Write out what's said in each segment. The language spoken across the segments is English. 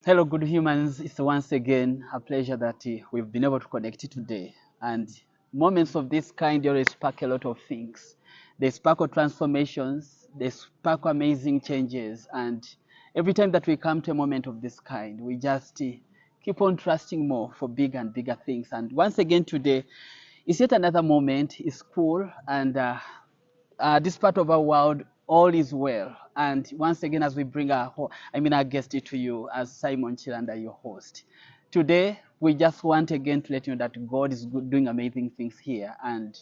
Hello, good humans. It's once again a pleasure that we've been able to connect today. And moments of this kind, they always spark a lot of things. They spark transformations, they spark amazing changes. And every time that we come to a moment of this kind, we just keep on trusting more for bigger and bigger things. And once again today, it's yet another moment. It's cool. And this part of our world, all is well. And once again, as we bring our guest to you as Simon Chilanda, your host. Today, we just want again to let you know that God is doing amazing things here. And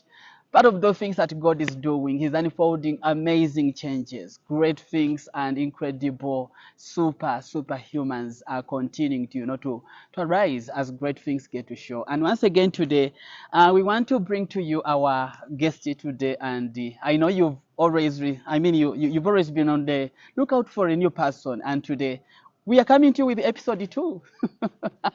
part of those things that God is doing, He's unfolding amazing changes, great things, and incredible super humans are continuing to arise as great things get to show. And once again today, we want to bring to you our guest today. And I know you've always, you've always been on the lookout for a new person. And today, we are coming to you with episode 2.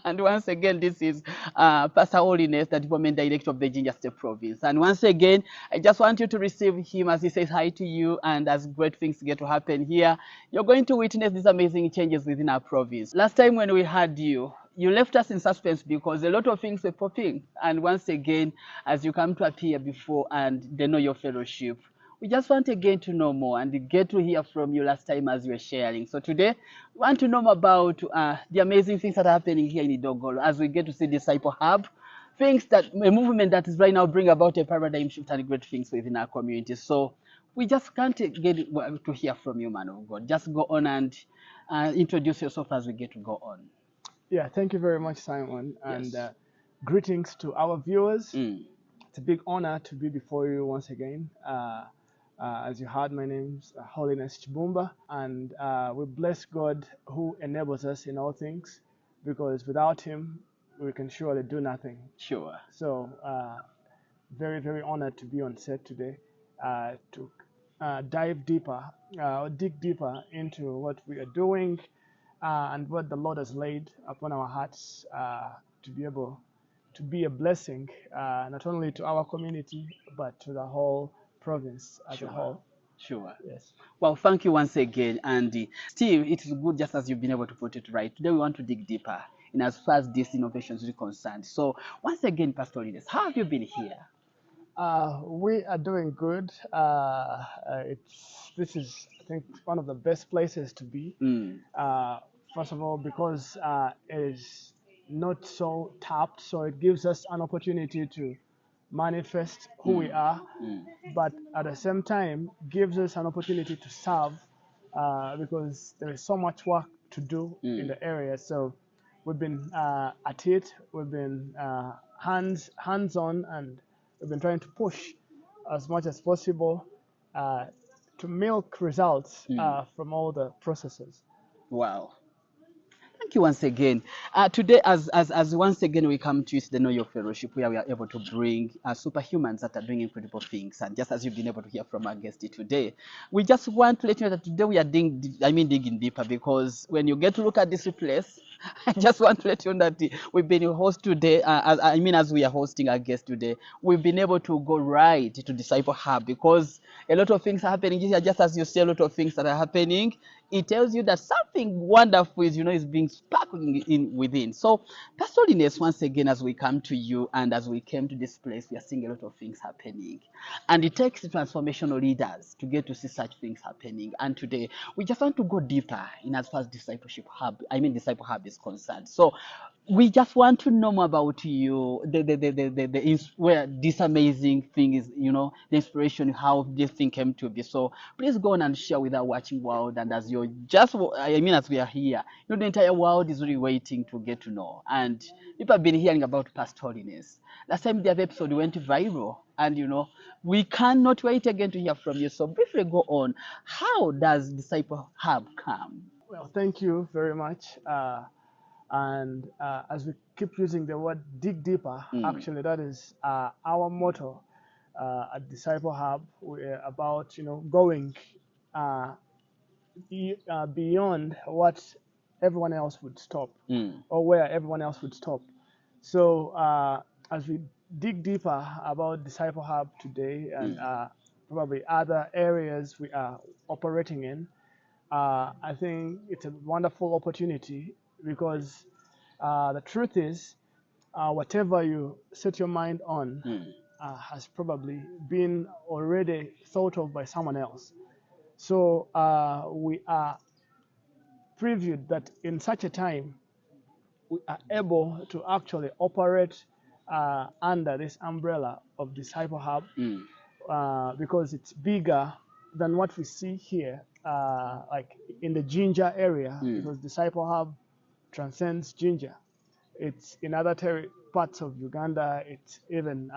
And once again, this is Pastor Holiness, the Development Director of the Ginger State Province. And once again, I just want you to receive him as he says hi to you. And as great things get to happen here, you're going to witness these amazing changes within our province. Last time when we had you, you left us in suspense because a lot of things were popping. And once again, as you come to appear before and they know your fellowship, we just want again to know more and get to hear from you last time as you were sharing. So today, we want to know more about the amazing things that are happening here in Idogolo as we get to see Disciple Hub, things that a movement that is right now bring about a paradigm shift and great things within our community. So we just can't get to hear from you, man of God. Just go on and introduce yourself as we get to go on. Yeah, thank you very much, Simon, and Yes. greetings to our viewers. Mm. It's a big honor to be before you once again. As you heard, my name's Holiness Kibumba, and we bless God who enables us in all things, because without Him, we can surely do nothing. Sure. So, very, very honored to be on set today to dive deeper, dig deeper into what we are doing and what the Lord has laid upon our hearts to be able to be a blessing, not only to our community, but to the whole province as a Sure. whole. Sure. Yes. Well, thank you once again, Andy. Still, it is good just as you've been able to put it right. Today, we want to dig deeper in as far as these innovations are concerned. So, once again, Pastor Linus, how have you been here? We are doing good. This is, I think, one of the best places to be. Mm, Uh, First of all, because it is not so tapped, so it gives us an opportunity to manifest who we mm, are, mm. but at the same time gives us an opportunity to serve, because there is so much work to do in Mm. the area. So we've been at it. We've been hands on, and we've been trying to push as much as possible uh, to milk results Mm. from all the processes. Wow. Thank you once again. Today, as once again we come to the Know Your Fellowship, where we are able to bring superhumans that are doing incredible things. And just as you've been able to hear from our guest today, we just want to let you know that today we are digging deeper, because when you get to look at this place, I just want to let you know that we've been your host today. As we are hosting our guest today, we've been able to go right to Disciple Hub, because a lot of things are happening here. Just as you see a lot of things that are happening, it tells you that something wonderful is being sparkling in within. So, Pastor Ines, once again, as we come to you and as we came to this place, we are seeing a lot of things happening. And it takes transformational leaders to get to see such things happening. And today, we just want to go deeper in as far as Disciple Hub is concerned. So, we just want to know more about you, where this amazing thing is, the inspiration, how this thing came to be. So please go on and share with our watching world. And as you're just, as we are here, the entire world is really waiting to get to know. And people have been hearing about past holiness. Last time the other episode went viral, and we cannot wait again to hear from you. So briefly go on. How does Disciple Hub come? Well, thank you very much. And as we keep using the word dig deeper, Mm, actually, that is our motto at Disciple Hub. We're about, going uh, beyond what everyone else would stop, mm, or where everyone else would stop. So as we dig deeper about Disciple Hub today, and mm. probably other areas we are operating in, I think it's a wonderful opportunity because the truth is, whatever you set your mind on has probably been already thought of by someone else. So we are previewed that in such a time, we are able to actually operate under this umbrella of Disciple Hub because it's bigger than what we see here, like in the Ginger area, because Disciple Hub transcends Ginger. It's in other parts of Uganda. It's even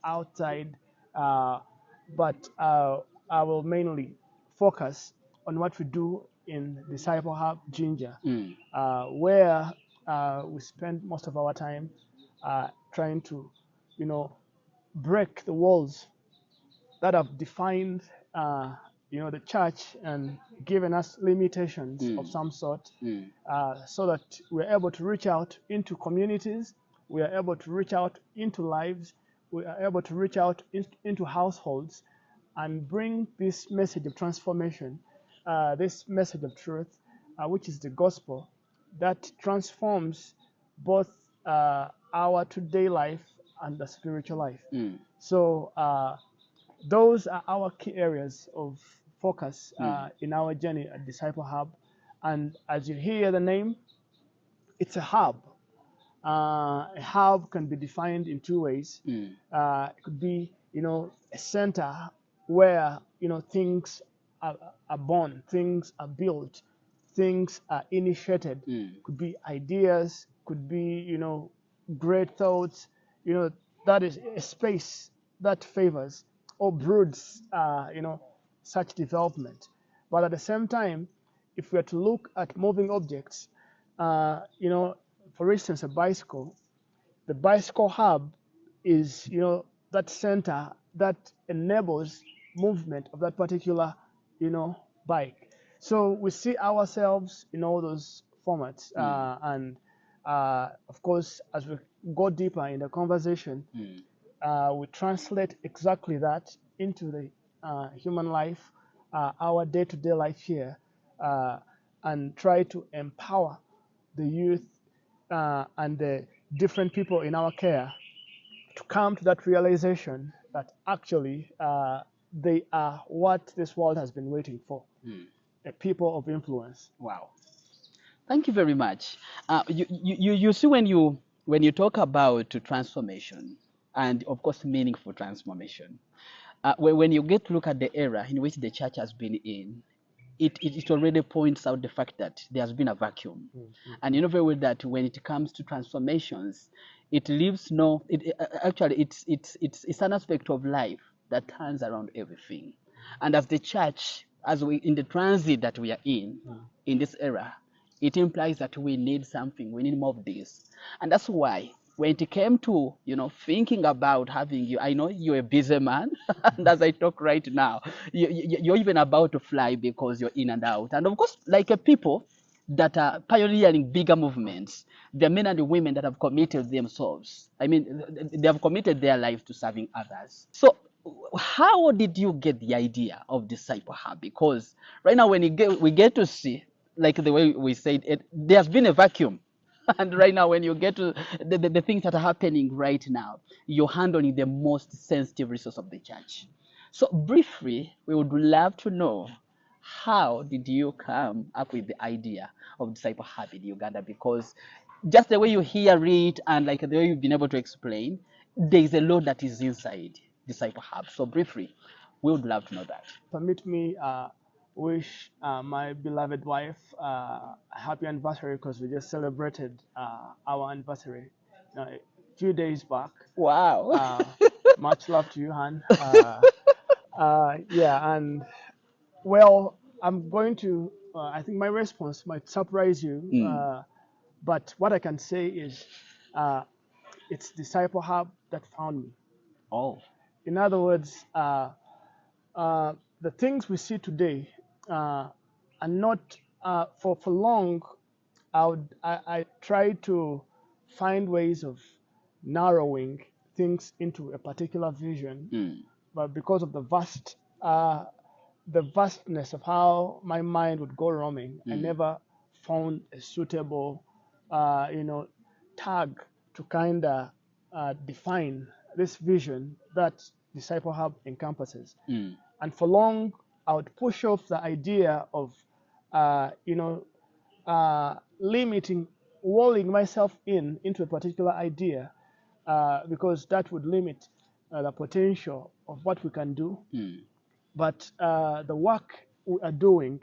outside. But I will mainly focus on what we do in Disciple Hub Ginger, where we spend most of our time trying to, break the walls that have defined, the church and given us limitations of some sort, so that we're able to reach out into communities, we are able to reach out into lives, we are able to reach out into households and bring this message of transformation, this message of truth, which is the gospel, that transforms both our today life and the spiritual life. So those are our key areas of focus in our journey at Disciple Hub. And as you hear the name, it's a hub. A hub can be defined in two ways. It could be, a center where, things are born, things are built, things are initiated. Could be ideas, could be, great thoughts. That is a space that favors or broods, such development. But at the same time, if we are to look at moving objects, for instance, a bicycle, the bicycle hub is, that center that enables movement of that particular, bike. So we see ourselves in all those formats, and of course, as we go deeper in the conversation, we translate exactly that into the human life, our day-to-day life here, and try to empower the youth and the different people in our care to come to that realization that actually they are what this world has been waiting for, a people of influence. Wow. Thank you very much. You see, when you talk about transformation, and of course meaningful transformation, when you get to look at the era in which the church has been in, it already points out the fact that there has been a vacuum. And you know very well that when it comes to transformations, it leaves no. Actually, it's an aspect of life that turns around everything. And as the church, as we in the transit that we are in this era, it implies that we need something. We need more of this, and that's why when it came to thinking about having you, I know you're a busy man, and as I talk right now, you're even about to fly because you're in and out, and of course, like a people that are pioneering bigger movements, the men and the women that have committed themselves. I mean, they have committed their life to serving others. So how did you get the idea of Disciple Hub? Because right now, when we get to see, like the way we said it, there's been a vacuum. And right now, when you get to the things that are happening right now, you're handling the most sensitive resource of the church. So briefly, we would love to know, how did you come up with the idea of Disciple Hub in Uganda? Because just the way you hear it and like the way you've been able to explain, there is a lot that is inside Disciple Hub. So briefly, we would love to know that. Permit me wish my beloved wife a happy anniversary, because we just celebrated our anniversary a few days back. Wow. Much love to you, Han. Yeah, and well, I'm going to, I think my response might surprise you, but what I can say is it's Disciple Hub that found me. Oh. In other words, the things we see today are not, for long, I try to find ways of narrowing things into a particular vision, but because of the vastness of how my mind would go roaming, I never found a suitable tag to kind of define this vision that Disciple Hub encompasses. And for long, I would push off the idea of, limiting, walling myself into a particular idea, because that would limit the potential of what we can do. But the work we are doing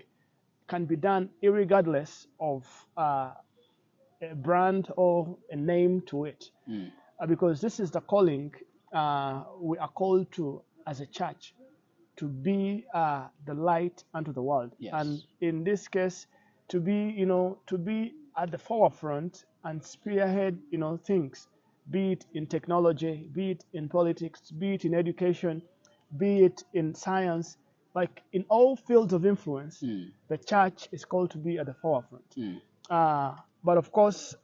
can be done irregardless of a brand or a name to it, because this is the calling we are called to as a church, to be the light unto the world. Yes. And in this case, to be at the forefront and spearhead, things, be it in technology, be it in politics, be it in education, be it in science, like in all fields of influence, the church is called to be at the forefront. But of course,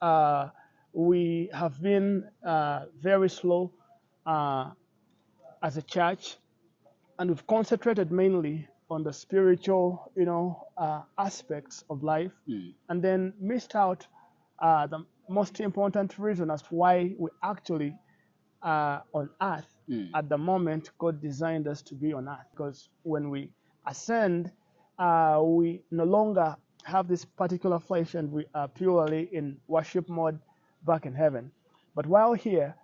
we have been very slow as a church, and we've concentrated mainly on the spiritual, aspects of life, and then missed out the most important reason as to why we actually are on earth at the moment God designed us to be on earth. Because when we ascend, we no longer have this particular flesh, and we are purely in worship mode back in heaven. But while here,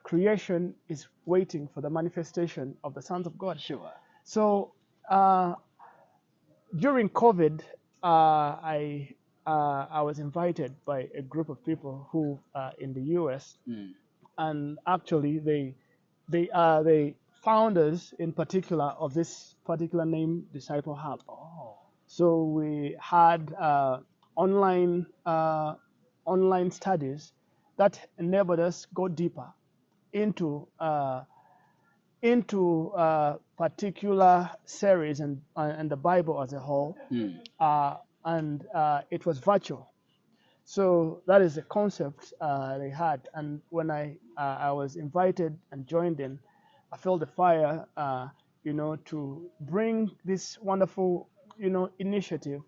creation is waiting for the manifestation of the sons of God. Sure. So during COVID, I was invited by a group of people who are in the US, and actually they are the founders, in particular, of this particular name, Disciple Hub. Oh. So we had online studies that enabled us go deeper into particular series and the Bible as a whole, and it was virtual. So that is the concept they had. And when I was invited and joined in, I felt the fire, to bring this wonderful, initiative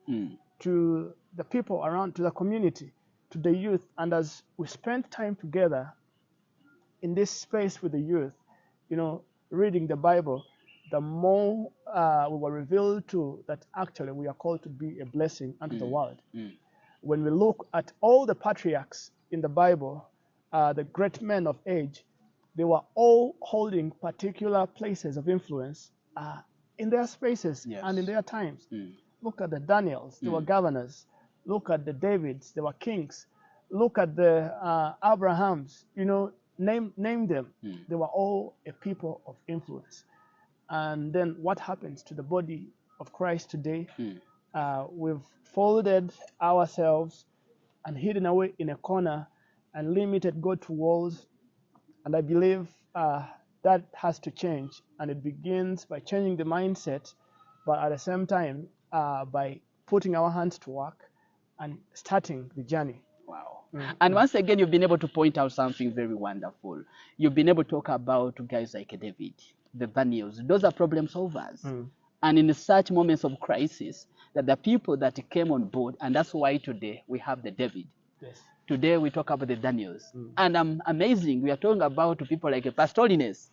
to the people around, to the community, to the youth. And as we spent time together in this space with the youth, reading the Bible, the more we were revealed to that actually we are called to be a blessing unto the world. When we look at all the patriarchs in the Bible, the great men of age, they were all holding particular places of influence in their spaces, yes, and in their times. Look at the Daniels, they were governors. Look at the Davids, they were kings. Look at the Abrahams, name them. They were all a people of influence. And then what happens to the body of Christ today? We've folded ourselves and hidden away in a corner and limited God to walls. And I believe that has to change. And it begins by changing the mindset, but at the same time, by putting our hands to work and starting the journey. Wow. And once again, you've been able to point out something very wonderful. You've been able to talk about guys like David, the Daniels. Those are problem solvers. And in such moments of crisis, that the people that came on board, and that's why today we have the David. Yes. Today we talk about the Daniels. And amazing, we are talking about people like Pastor Holiness.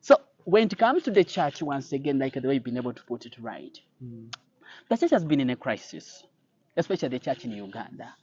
So when it comes to the church, once again, like the way you've been able to put it right, the church has been in a crisis, especially the church in Uganda.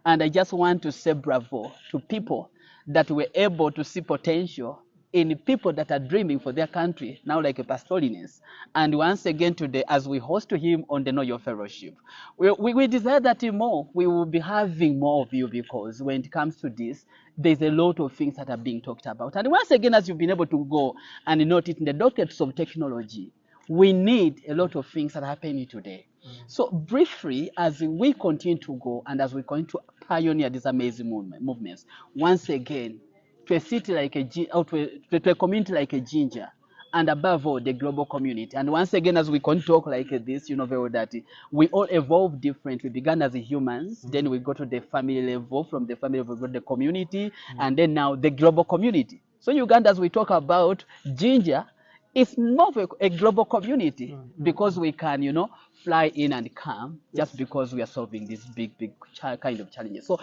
And I just want to say bravo to people that were able to see potential in people that are dreaming for their country, now like a Pastor Holiness. And once again today, as we host him on the Know Your Fellowship, we desire that more. We will be having more of you, because when it comes to this, there's a lot of things that are being talked about. And once again, as you've been able to go and note it in the doctrines of technology, we need a lot of things that are happening today. So briefly, as we continue to go and as we continue to pioneer these amazing movements, once again, to a city like to a community like a Ginger, and above all, the global community. And once again, as we can talk like this, very that we all evolve different. We began as humans, then we go to the family level, from the family level, we go to the community, and then now the global community. So Uganda, as we talk about Ginger, it's more of a global community, because we can, fly in and come, just because we are solving these big kind of challenges. So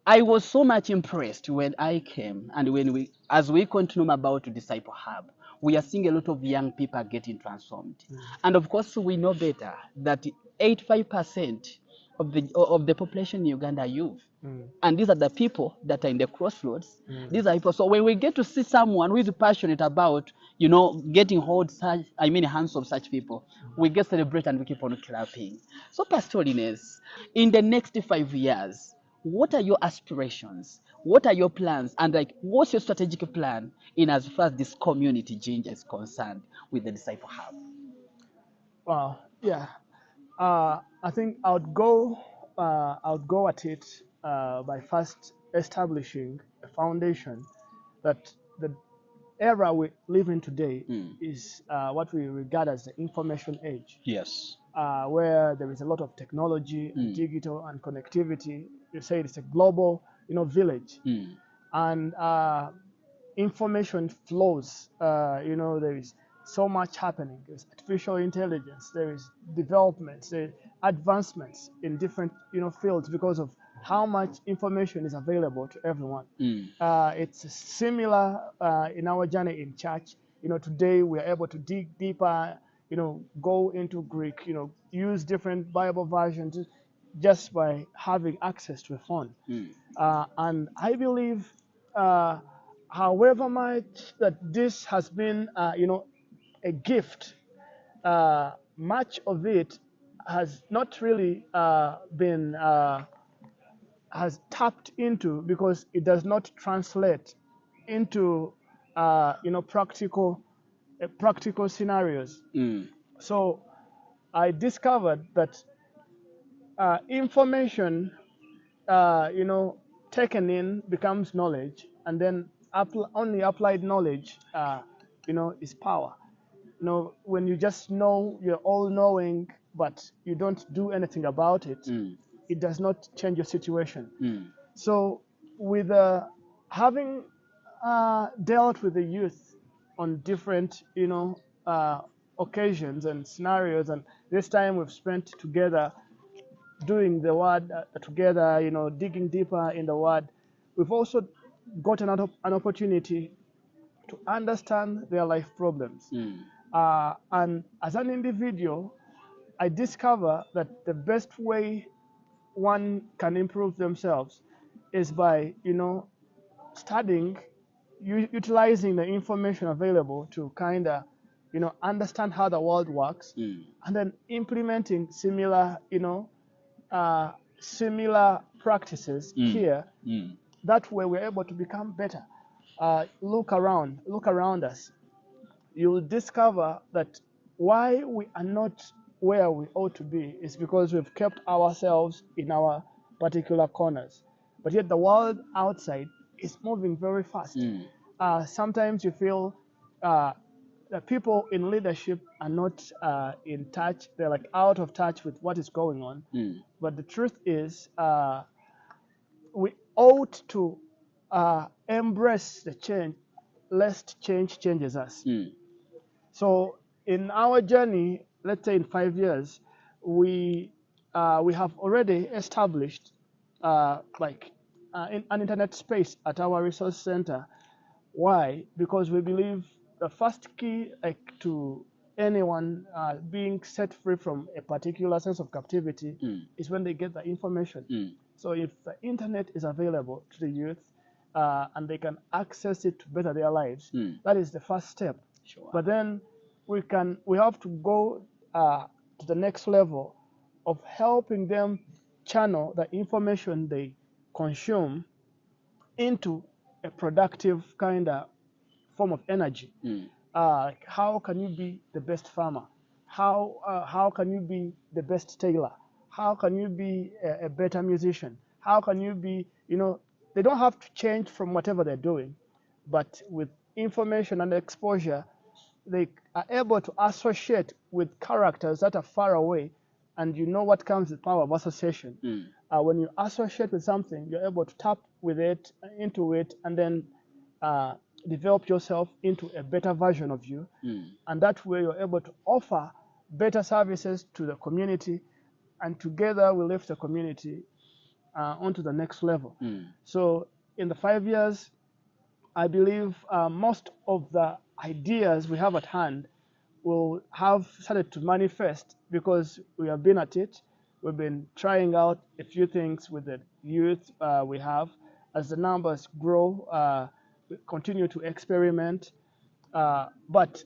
I was so much impressed when I came, and as we continue about to Disciple Hub, we are seeing a lot of young people getting transformed. And of course, we know better that 85% of the population in Uganda are youth. And these are the people that are in the crossroads. These are people. So when we get to see someone who is passionate about, getting hands of such people, we get celebrate and we keep on clapping. So, Pastor Holiness, in the next 5 years, what are your aspirations? What are your plans? And what's your strategic plan in as far as this community ginger is concerned with the Disciple Hub? Wow. Yeah. I think I would go at it by first establishing a foundation that the era we live in today is what we regard as the information age, Yes. where there is a lot of technology, and digital, and connectivity. You say it's a global, village, and information flows. There is so much happening. There's artificial intelligence. There is developments, there advancements in different, fields because of how much information is available to everyone. It's similar in our journey in church. Today we are able to dig deeper. Go into Greek. Use different Bible versions just by having access to a phone. And I believe, however much that this has been, a gift, much of it has not really been has tapped into because it does not translate into practical scenarios. So I discovered that information taken in becomes knowledge, and then only applied knowledge is power. When you just know, you're all knowing, but you don't do anything about it, it does not change your situation. So with having dealt with the youth on different occasions and scenarios, and this time we've spent together doing the word together, digging deeper in the word, we've also got an opportunity to understand their life problems. And as an individual, I discover that the best way one can improve themselves is by, studying, utilizing the information available to kind of, understand how the world works, and then implementing similar, similar practices here. That way we're able to become better. Look around us. You'll discover that why we are not where we ought to be is because we've kept ourselves in our particular corners. But yet the world outside is moving very fast. Sometimes you feel the people in leadership are not in touch. They're like out of touch with what is going on. But the truth is, we ought to embrace the change, lest change changes us. So in our journey, let's say in 5 years, we have already established an internet space at our resource center. Why? Because we believe the first key to anyone being set free from a particular sense of captivity is when they get the information. So if the internet is available to the youth and they can access it to better their lives, that is the first step. Sure. But then we have to go to the next level of helping them channel the information they consume into a productive kind of form of energy. How can you be the best farmer? How can you be the best tailor? How can you be a better musician? How can you be, they don't have to change from whatever they're doing, but with information and exposure, they are able to associate with characters that are far away, and what comes with power of association. When you associate with something, you're able to tap into it, and then develop yourself into a better version of you. And that way you're able to offer better services to the community, and together we lift the community onto the next level. So in the 5 years, I believe most of the ideas we have at hand will have started to manifest because we have been at it. We've been trying out a few things with the youth we have. As the numbers grow, we continue to experiment. But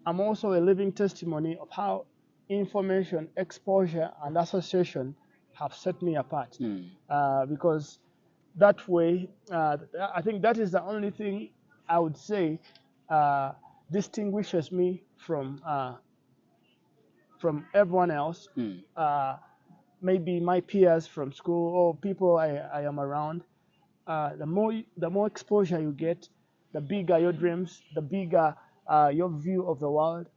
I'm also a living testimony of how information, exposure, and association have set me apart. Because that way, I think that is the only thing I would say distinguishes me from everyone else. Maybe my peers from school or people I am around. The more exposure you get, the bigger your dreams, the bigger your view of the world,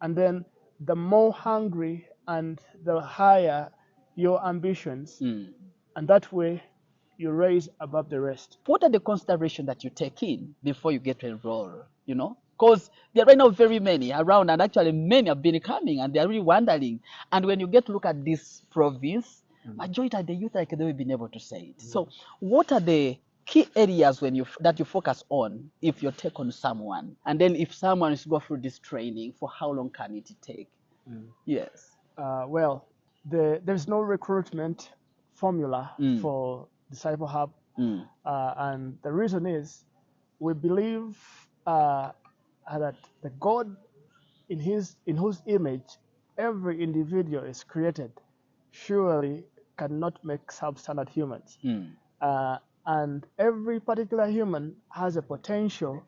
and then the more hungry and the higher your ambitions, and that way you raise above the rest. What are the considerations that you take in before you get to enroll? You know, because there are right now very many around, and actually many have been coming, and they are really wondering. And when you get to look at this province, majority of the youth, like they've been able to say it. So, what are the key areas that you focus on if you take on someone, and then if someone is go through this training, for how long can it take? Yes. Well, there's no recruitment formula for Disciple Hub, and the reason is we believe that the God in whose image every individual is created surely cannot make substandard humans. And every particular human has a potential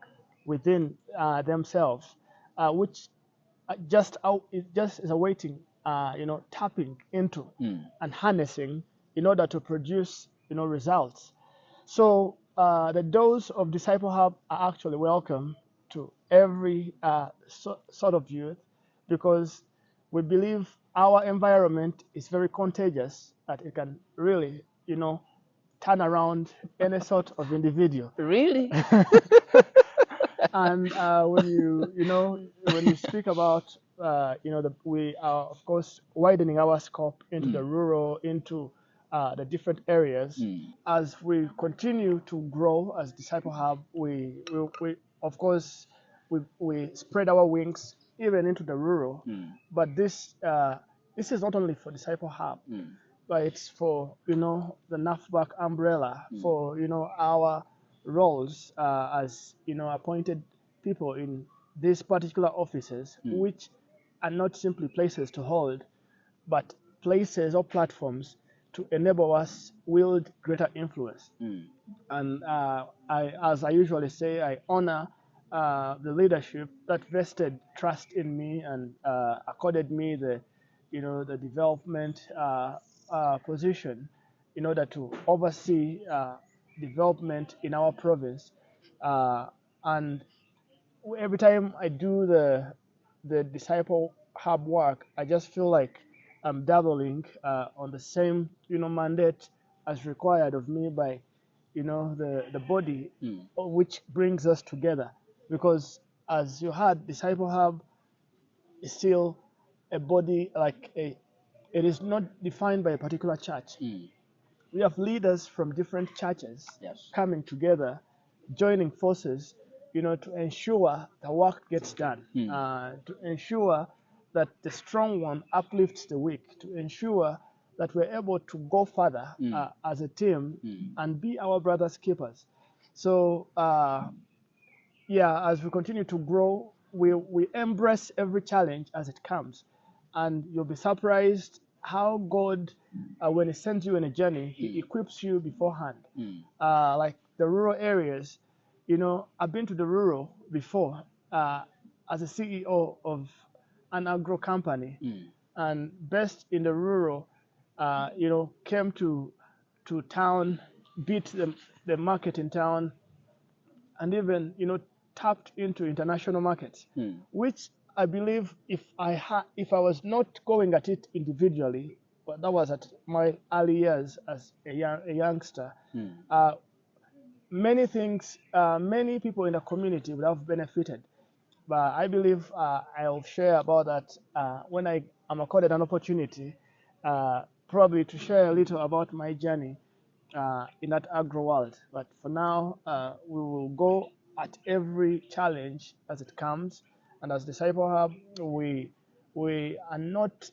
within themselves, which it just is awaiting, tapping into and harnessing in order to produce, results. So the doors of Disciple Hub are actually welcome to every sort of youth, because we believe our environment is very contagious, that it can really, turn around any sort of individual. Really? And when you speak about, we are of course widening our scope into the rural, into the different areas. As we continue to grow as Disciple Hub, we of course we spread our wings even into the rural. But this is not only for Disciple Hub, but it's for the NAFBAC umbrella, for our roles as appointed people in these particular offices, which are not simply places to hold, but places or platforms to enable us wield greater influence. And as I usually say, I honor the leadership that vested trust in me and accorded me the development position in order to oversee development in our province. And every time I do the Disciple Hub work, I just feel like I'm dabbling on the same mandate as required of me by the body, which brings us together. Because as you heard, Disciple Hub is still a body, it is not defined by a particular church. We have leaders from different churches coming together, joining forces, to ensure the work gets done, to ensure that the strong one uplifts the weak, to ensure that we're able to go further as a team and be our brothers' keepers. So, as we continue to grow, we embrace every challenge as it comes. And you'll be surprised how God, when He sends you on a journey, He equips you beforehand. Like the rural areas, I've been to the rural before as a CEO of an agro company, and best in the rural, came to town, beat the market in town, and even tapped into international markets, which I believe if I was not going at it individually, but that was at my early years as a youngster, many things, many people in the community would have benefited. But I believe I'll share about that when I am accorded an opportunity, probably to share a little about my journey in that agro world. But for now, we will go at every challenge as it comes. And as Disciple Hub, we are not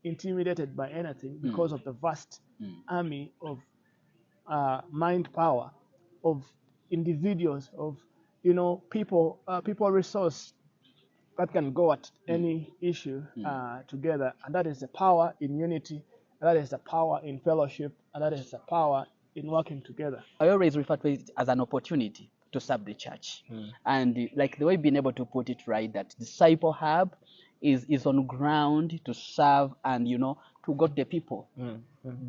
intimidated by anything because of the vast army of mind power, of individuals, of people, people resource that can go at any issue together, and that is the power in unity, and that is the power in fellowship, and that is the power in working together. I always refer to it as an opportunity to serve the church. And like the way being able to put it right, that Disciple Hub is on ground to serve and, to go to the people,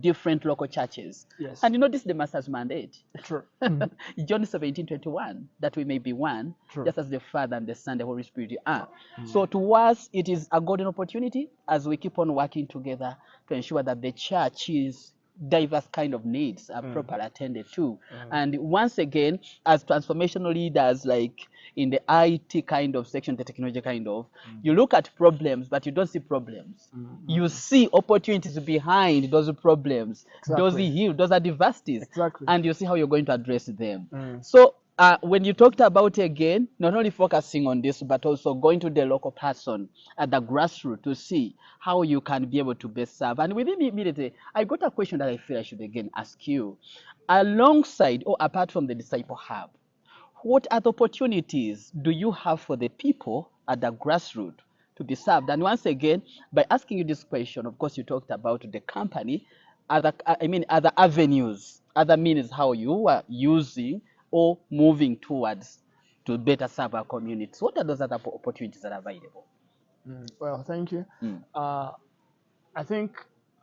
different local churches. Yes. And this is the master's mandate. True. John 17:21, that we may be one, True. just as the Father and the Son, the Holy Spirit are. So to us, it is a golden opportunity as we keep on working together to ensure that the church is diverse kind of needs are properly attended to. And once again, as transformational leaders, like in the IT kind of section, the technology kind of, you look at problems, but you don't see problems. You see opportunities behind those problems. Those heal, those are diversities. Exactly. And you see how you're going to address them. So when you talked about, again, not only focusing on this, but also going to the local person at the grassroots to see how you can be able to best serve. And within me immediately, I got a question that I feel I should again ask you. Alongside or apart from the Disciple Hub, what other opportunities do you have for the people at the grassroots to be served? And once again, by asking you this question, of course, you talked about the company, other avenues, other means how you are using or moving towards to better serve our communities. What are those other opportunities that are available? Well, thank you. I think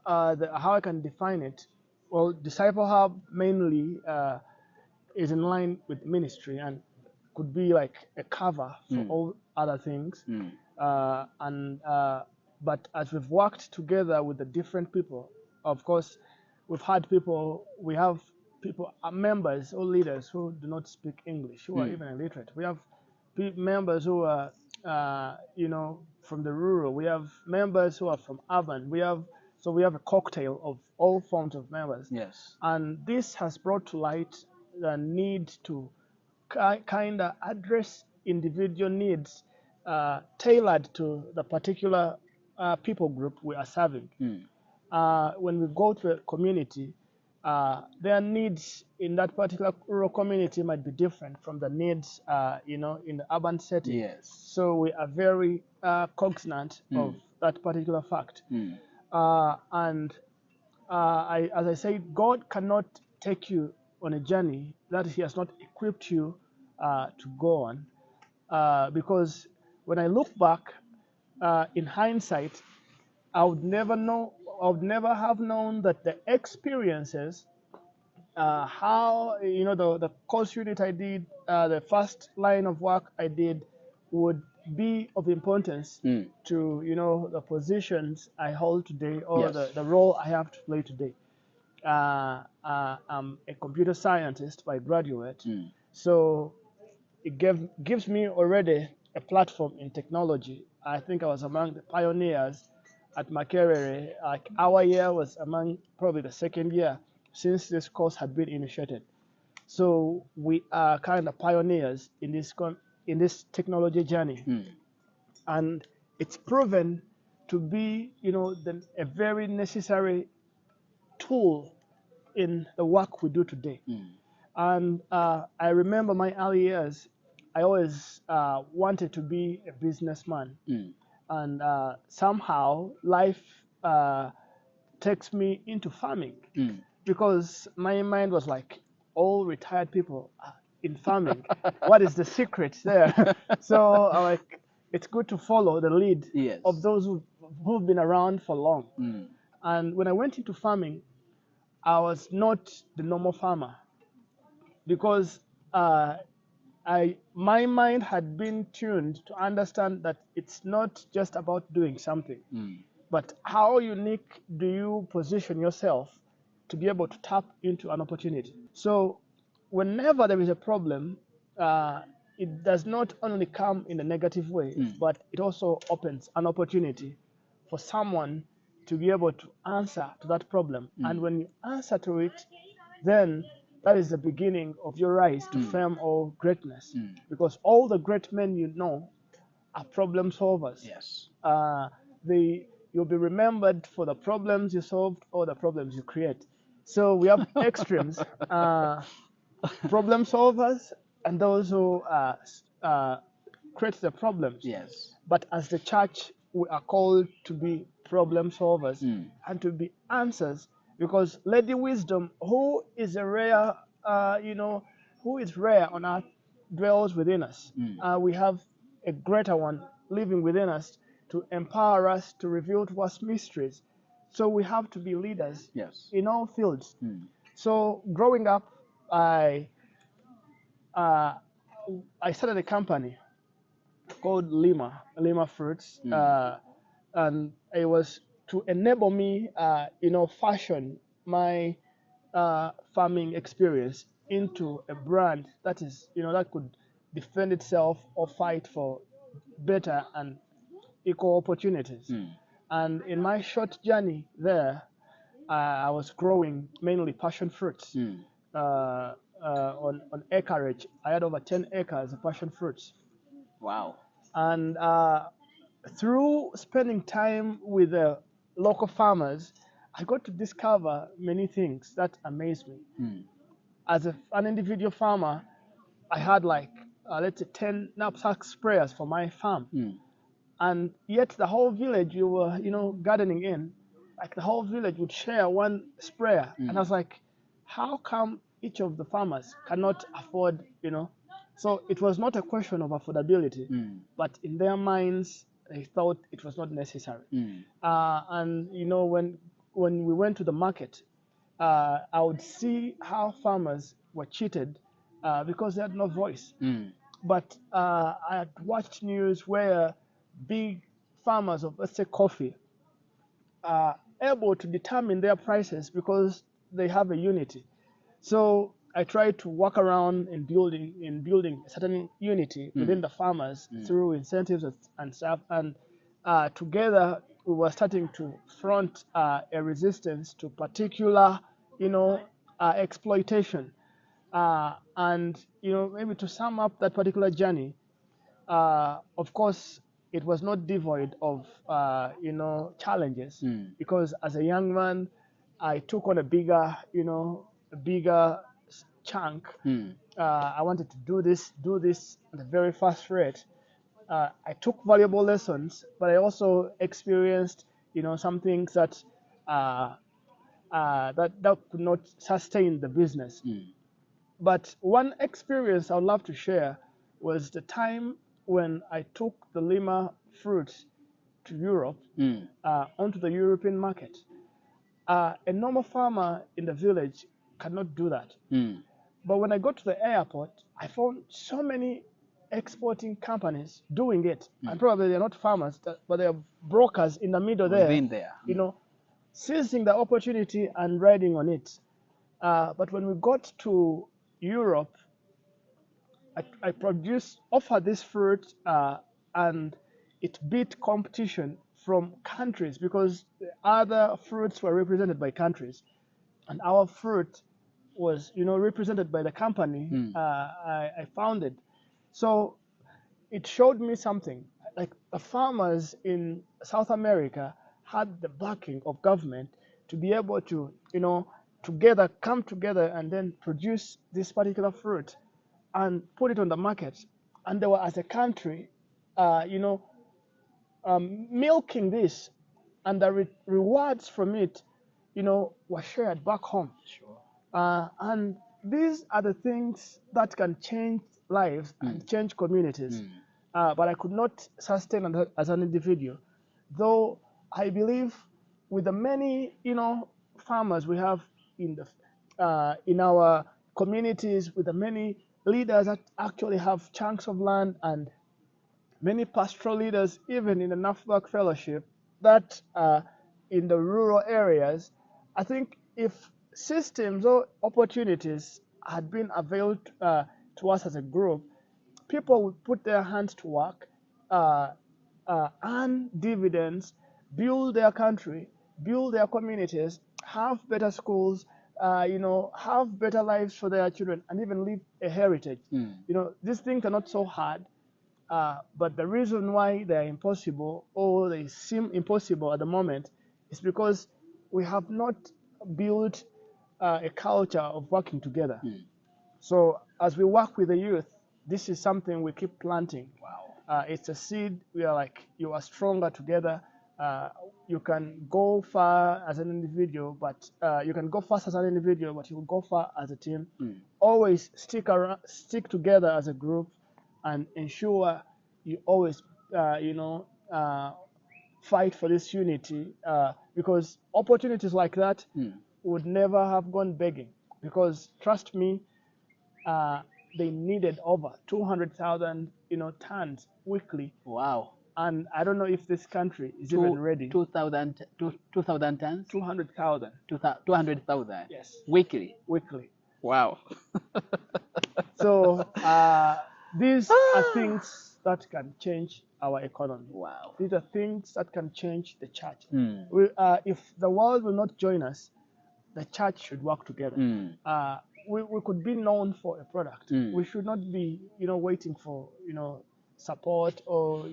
how I can define it, well, Disciple Hub mainly is in line with ministry and could be like a cover for all other things. But as we've worked together with the different people, of course, we have people, members or leaders who do not speak English, who are even illiterate. We have members who are, from the rural. We have members who are from urban. We have a cocktail of all forms of members. Yes. And this has brought to light the need to kind of address individual needs tailored to the particular people group we are serving. When we go to a community, their needs in that particular rural community might be different from the needs, in the urban setting. Yes. So we are very cognizant of that particular fact. And as I said, God cannot take you on a journey that He has not equipped you to go on. Because when I look back, in hindsight, I would never have known that the experiences, how the course unit I did, the first line of work I did, would be of importance to the positions I hold today, or the role I have to play today. I'm a computer scientist by graduate, so it gives me already a platform in technology. I think I was among the pioneers at Makerere. Like, our year was among probably the second year since this course had been initiated. So we are kind of pioneers in this technology journey, and it's proven to be a very necessary tool in the work we do today. And I remember my early years, I always wanted to be a businessman. And somehow life takes me into farming, because my mind was like, all retired people are in farming. What is the secret there? So like, it's good to follow the lead of those who've been around for long. And when I went into farming, I was not the normal farmer, because my mind had been tuned to understand that it's not just about doing something, but how unique do you position yourself to be able to tap into an opportunity. So whenever there is a problem, it does not only come in a negative way, but it also opens an opportunity for someone to be able to answer to that problem. And when you answer to it, then that is the beginning of your rise to fame or greatness. Mm. Because all the great men you know are problem solvers. Yes. You'll be remembered for the problems you solved or the problems you create. So we have extremes, problem solvers and those who create the problems. Yes. But as the church, we are called to be problem solvers and to be answers. Because Lady Wisdom, who is a rare, who is rare on earth, dwells within us. We have a greater one living within us to empower us to reveal to us mysteries. So we have to be leaders Yes. in all fields. So growing up, uh, I started a company called Lima Fruits, and it was to enable me, fashion my farming experience into a brand that is, that could defend itself or fight for better and equal opportunities. And in my short journey there, I was growing mainly passion fruits on acreage. I had over 10 acres of passion fruits. Wow. And through spending time with the local farmers, I got to discover many things that amazed me. As an individual farmer, I had like, let's say, 10 knapsack sprayers for my farm. And yet the whole village you were, gardening in, like the whole village would share one sprayer. And I was like, how come each of the farmers cannot afford, So it was not a question of affordability, but in their minds, they thought it was not necessary. And, when we went to the market, I would see how farmers were cheated because they had no voice. But I had watched news where big farmers of, let's say, coffee are able to determine their prices because they have a unity. So I tried to work around in building certain unity within the farmers through incentives and stuff. And together we were starting to front a resistance to particular, exploitation. And maybe to sum up that particular journey, of course, it was not devoid of challenges because as a young man, I took on a bigger chunk. I wanted to do this at a very fast rate. I took valuable lessons, but I also experienced some things that that could not sustain the business. But one experience I would love to share was the time when I took the Lima fruit to Europe, onto the European market. A normal farmer in the village cannot do that. But when I got to the airport, I found so many exporting companies doing it. And probably they're not farmers, but they're brokers in the middle We've there, been there. seizing the opportunity and riding on it. But when we got to Europe, I offered this fruit, and it beat competition from countries because the other fruits were represented by countries, and our fruit was, represented by the company I founded. So it showed me something. Like the farmers in South America had the backing of government to be able to, come together and then produce this particular fruit and put it on the market. And they were, as a country, milking this, and the rewards from it, were shared back home. Sure. And these are the things that can change lives and change communities. But I could not sustain as an individual, though I believe with the many, farmers we have in our communities, with the many leaders that actually have chunks of land, and many pastoral leaders, even in the NAFBAC Fellowship, that in the rural areas, I think if systems or opportunities had been availed to us as a group, people would put their hands to work, earn dividends, build their country, build their communities, have better schools, have better lives for their children and even leave a heritage. These things are not so hard, but the reason why they are impossible or they seem impossible at the moment is because we have not built a culture of working together. So as we work with the youth, this is something we keep planting. Wow. It's a seed. We are like, you are stronger together. You can go far as an individual, but you can go fast as an individual, but you'll go far as a team. Always stick together as a group, and ensure you always, fight for this unity. Because opportunities like that would never have gone begging. Because trust me, they needed over 200,000, tons weekly. Wow. And I don't know if this country is even ready. 2,000 tons? 200,000. 200,000? Yes. Weekly? Weekly. Wow. So these are things that can change our economy. Wow. These are things that can change the church. If the world will not join us, the church should work together. We could be known for a product. We should not be, waiting for, support or,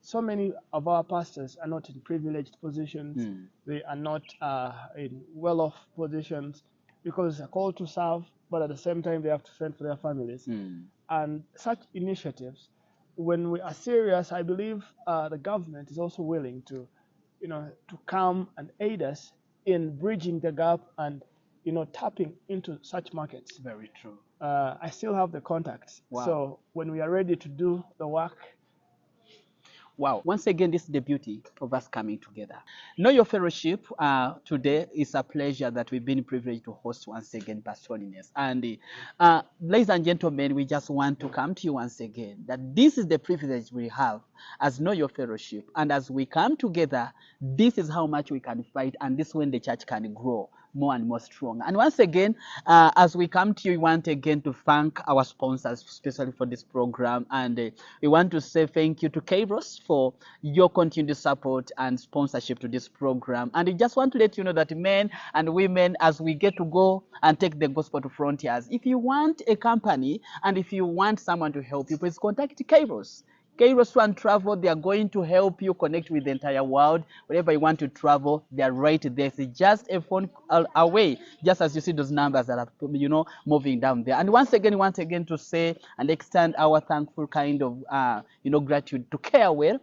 so many of our pastors are not in privileged positions. They are not in well-off positions because they're called to serve, but at the same time they have to fend for their families. And such initiatives, when we are serious, I believe the government is also willing to, to come and aid us in bridging the gap and, tapping into such markets. Very true. I still have the contacts. Wow. So when we are ready to do the work. Wow. Once again, this is the beauty of us coming together. Know Your Fellowship. Today is a pleasure that we've been privileged to host once again Pastor Holiness. And ladies and gentlemen, we just want to come to you once again that this is the privilege we have as Know Your Fellowship. And as we come together, this is how much we can fight, and this is when the church can grow more and more strong. And once again, as we come to you, we want again to thank our sponsors, especially for this program. And we want to say thank you to Kairos for your continued support and sponsorship to this program. And we just want to let you know that men and women, as we get to go and take the gospel to frontiers, if you want a company and if you want someone to help you, please contact Kairos. Kairos One Travel, they are going to help you connect with the entire world. Wherever you want to travel, they are right there. It's just a phone call away, just as you see those numbers that are, moving down there. And once again, to say and extend our thankful kind of, gratitude to Carewell,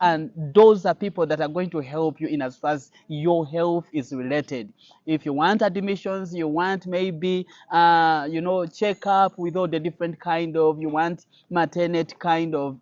and those are people that are going to help you in as far as your health is related. If you want admissions, you want maybe, check-up with all the different kind of, you want maternity kind of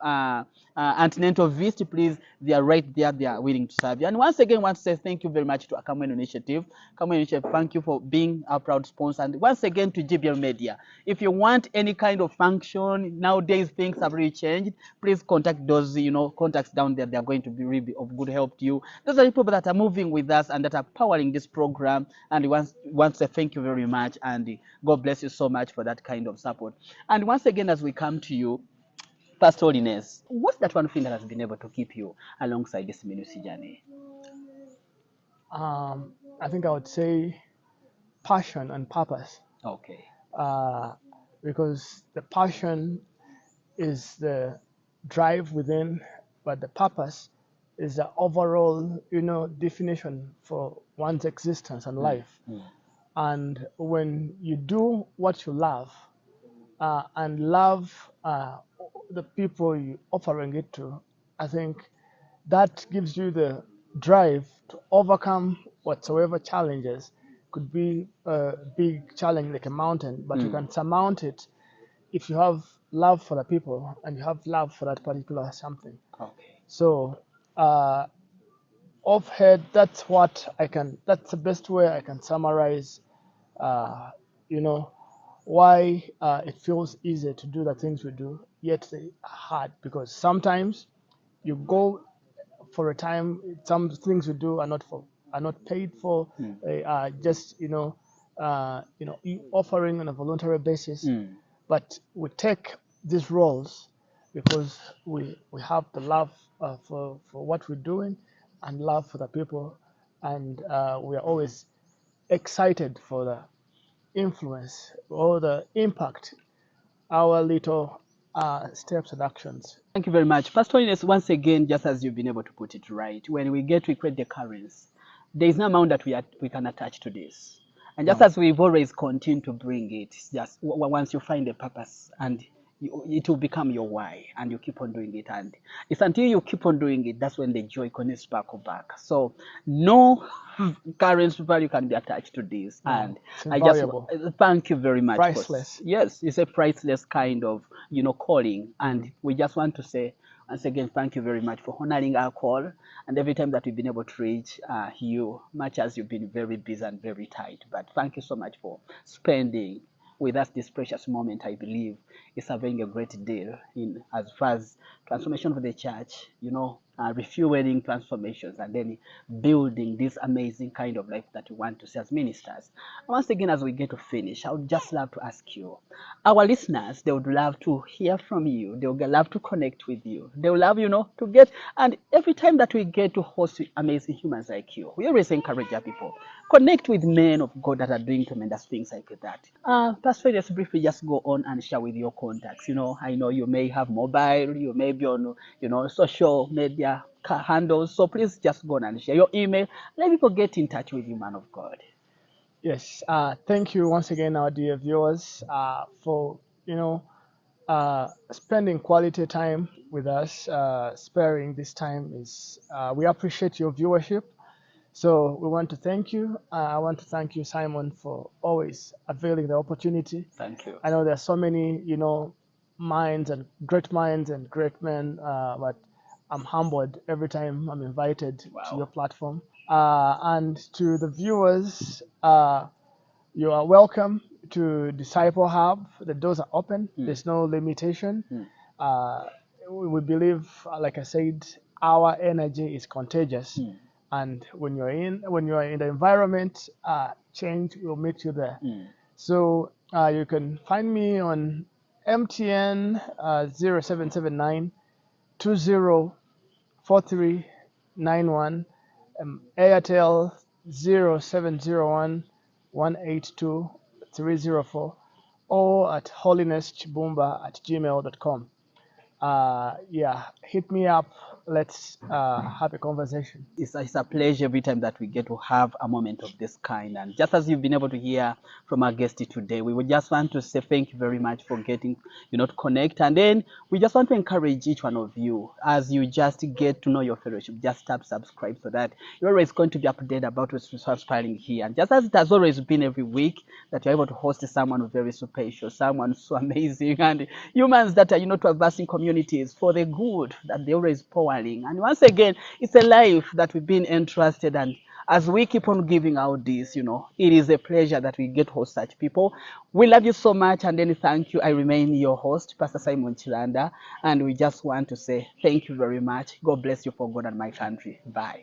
antenatal visit, please, they are right there. They are willing to serve you. And once again, I want to say thank you very much to Akamwen Initiative. Akamwen Initiative, thank you for being our proud sponsor. And once again to GBL Media. If you want any kind of function, nowadays things have really changed, please contact those, contacts down there. They are going to be really of good help to you. Those are people that are moving with us and that are powering this program. And we want to say thank you very much. And God bless you so much for that kind of support. And once again, as we come to you, Pastor Holiness, what's that one thing that has been able to keep you alongside this ministry journey? I think I would say passion and purpose. Okay. Because the passion is the drive within, but the purpose is the overall, definition for one's existence and life. And when you do what you love, and love the people you're offering it to, I think that gives you the drive to overcome whatsoever challenges. Could be a big challenge like a mountain, but you can surmount it if you have love for the people and you have love for that particular something. Okay. So off head, that's the best way I can summarize, why it feels easy to do the things we do, yet they are hard, because sometimes you go for a time, some things we do are not paid for. They are just offering on a voluntary basis. But we take these roles because we have the love for what we're doing and love for the people, and we are always excited for the influence or the impact our little steps and actions. Thank you very much. Pastor Holiness, once again, just as you've been able to put it right, when we get to equate the currents, there is no amount that we can attach to this. And just No. as we've always continued to bring it, it's just once you find a purpose and it will become your why, and you keep on doing it. And it's until you keep on doing it, that's when the joy can sparkle back. So no current value can be attached to this. No, And it's I just invaluable. thank you very much. Priceless. Yes, it's a priceless kind of calling, and we just want to say once again, thank you very much for honoring our call. And every time that we've been able to reach you, much as you've been very busy and very tight, but thank you so much for spending with us this precious moment. I believe is having a great deal in as far as transformation for the church, refueling transformations and then building this amazing kind of life that we want to see as ministers. Once again, as we get to finish, I would just love to ask you, our listeners, they would love to hear from you. They would love to connect with you. They would love, to get, and every time that we get to host amazing humans like you, we always encourage our people, connect with men of God that are doing tremendous things like that. Pastor, just briefly just go on and share with your contacts. I know you may have mobile, you may be on, social media handles. So please just go on and share your email. Let people get in touch with you, man of God. Yes. Thank you once again, our dear viewers, for spending quality time with us. Sparing this time is we appreciate your viewership. So we want to thank you. I want to thank you, Simon, for always availing the opportunity. Thank you. I know there's so many, minds and great men, but I'm humbled every time I'm invited to your platform. And to the viewers, you are welcome to Disciple Hub. The doors are open. There's no limitation. We believe, like I said, our energy is contagious. And when you are in the environment, change will meet you there. So you can find me on MTN 0779 204391, Airtel 0701 182 304, or at holiness@gmail.com. Hit me up. Let's have a conversation. It's a pleasure every time that we get to have a moment of this kind. And just as you've been able to hear from our guest today, we would just want to say thank you very much for getting, to connect. And then we just want to encourage each one of you as you just get to know your fellowship, just tap subscribe so that you're always going to be updated about what's transpiring here. And just as it has always been every week that you're able to host someone very special, someone so amazing, and humans that are, traversing communities for the good that they're always pouring. And once again, it's a life that we've been entrusted, and as we keep on giving out this, it is a pleasure that we get to host such people. We love you so much, and then thank you. I remain your host, Pastor Simon Chilanda, and we just want to say thank you very much. God bless you for God and my country. Bye.